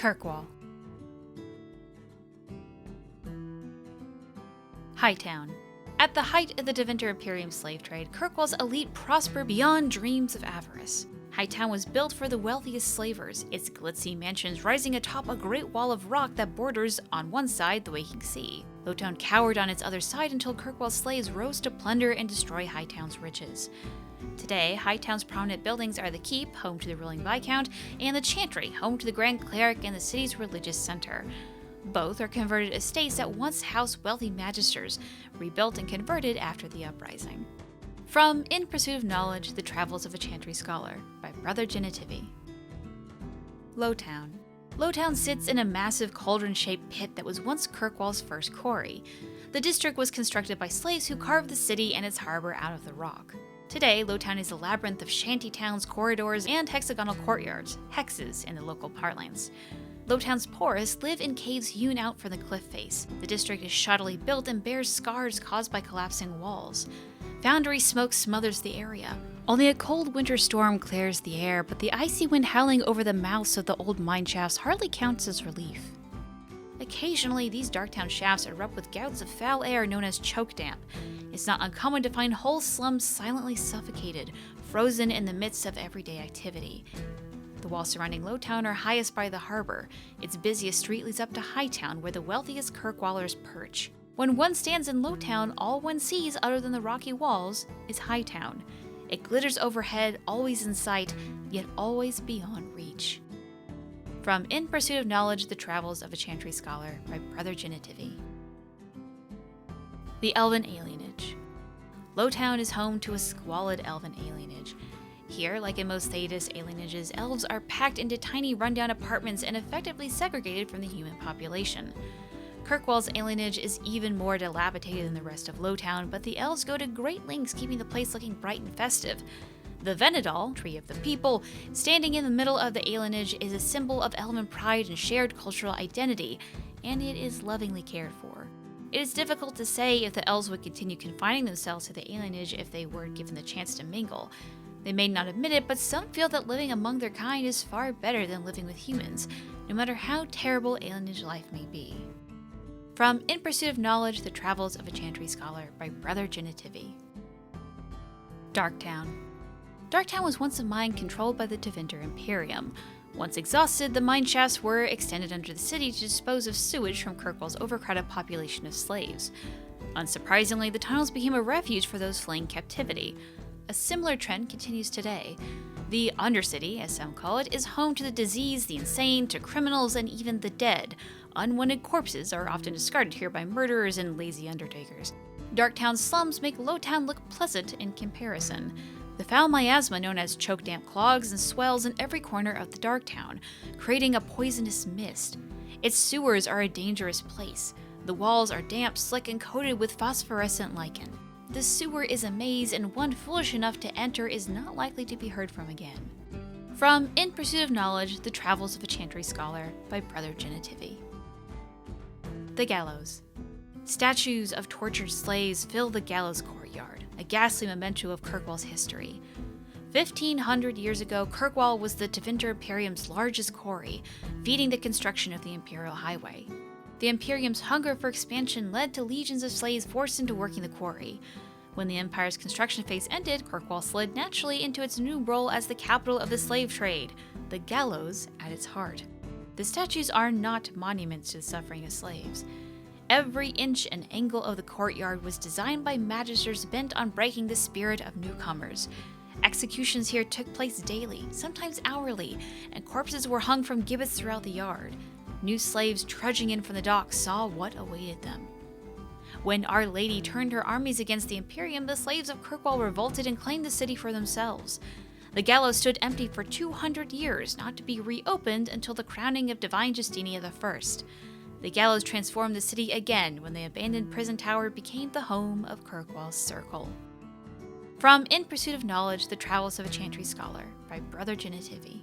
Kirkwall. Hightown. At the height of the Deventer Imperium slave trade, Kirkwall's elite prospered beyond dreams of avarice. Hightown was built for the wealthiest slavers, its glitzy mansions rising atop a great wall of rock that borders, on one side, the waking sea. Lowtown cowered on its other side until Kirkwall's slaves rose to plunder and destroy Hightown's riches. Today, Hightown's prominent buildings are the Keep, home to the ruling Viscount, and the Chantry, home to the Grand Cleric and the city's religious center. Both are converted estates that once housed wealthy magisters, rebuilt and converted after the uprising. From In Pursuit of Knowledge, The Travels of a Chantry Scholar, by Brother Genitivi. Lowtown. Lowtown sits in a massive cauldron-shaped pit that was once Kirkwall's first quarry. The district was constructed by slaves who carved the city and its harbor out of the rock. Today, Lowtown is a labyrinth of shanty towns, corridors, and hexagonal courtyards, hexes in the local parlance. Lowtown's poorest live in caves hewn out from the cliff face. The district is shoddily built and bears scars caused by collapsing walls. Foundry smoke smothers the area. Only a cold winter storm clears the air, but the icy wind howling over the mouths of the old mine shafts hardly counts as relief. Occasionally, these Darktown shafts erupt with gouts of foul air known as choke damp. It's not uncommon to find whole slums silently suffocated, frozen in the midst of everyday activity. The walls surrounding Lowtown are highest by the harbor. Its busiest street leads up to Hightown, where the wealthiest Kirkwallers perch. When one stands in Lowtown, all one sees, other than the rocky walls, is Hightown. It glitters overhead, always in sight, yet always beyond reach. From In Pursuit of Knowledge, The Travels of a Chantry Scholar, by Brother Genitivi. The Elven Alienage. Lowtown is home to a squalid elven alienage. Here, like in most Thedas alienages, elves are packed into tiny rundown apartments and effectively segregated from the human population. Kirkwall's alienage is even more dilapidated than the rest of Lowtown, but the elves go to great lengths keeping the place looking bright and festive. The Venedal, Tree of the People, standing in the middle of the alienage, is a symbol of elven pride and shared cultural identity, and it is lovingly cared for. It is difficult to say if the elves would continue confining themselves to the alienage if they were given the chance to mingle. They may not admit it, but some feel that living among their kind is far better than living with humans, no matter how terrible alienage life may be. From In Pursuit of Knowledge, The Travels of a Chantry Scholar, by Brother Genitivi. Darktown. Darktown was once a mine controlled by the Deventer Imperium. Once exhausted, the mine shafts were extended under the city to dispose of sewage from Kirkwall's overcrowded population of slaves. Unsurprisingly, the tunnels became a refuge for those fleeing captivity. A similar trend continues today. The Undercity, as some call it, is home to the diseased, the insane, to criminals, and even the dead. Unwanted corpses are often discarded here by murderers and lazy undertakers. Darktown's slums make Lowtown look pleasant in comparison. The foul miasma known as choke damp clogs and swells in every corner of the Darktown, creating a poisonous mist. Its sewers are a dangerous place. The walls are damp, slick, and coated with phosphorescent lichen. The sewer is a maze, and one foolish enough to enter is not likely to be heard from again. From In Pursuit of Knowledge, The Travels of a Chantry Scholar, by Brother Genitivi. The Gallows. Statues of tortured slaves fill the gallows courtyard, a ghastly memento of Kirkwall's history. 1,500 years ago, Kirkwall was the Deventer Imperium's largest quarry, feeding the construction of the Imperial Highway. The Imperium's hunger for expansion led to legions of slaves forced into working the quarry. When the Empire's construction phase ended, Kirkwall slid naturally into its new role as the capital of the slave trade, the gallows at its heart. The statues are not monuments to the suffering of slaves. Every inch and angle of the courtyard was designed by magisters bent on breaking the spirit of newcomers. Executions here took place daily, sometimes hourly, and corpses were hung from gibbets throughout the yard. New slaves trudging in from the docks saw what awaited them. When Our Lady turned her armies against the Imperium, the slaves of Kirkwall revolted and claimed the city for themselves. The gallows stood empty for 200 years, not to be reopened until the crowning of Divine Justinia I. The gallows transformed the city again when the abandoned prison tower became the home of Kirkwall's Circle. From In Pursuit of Knowledge, The Travels of a Chantry Scholar, by Brother Genitivi.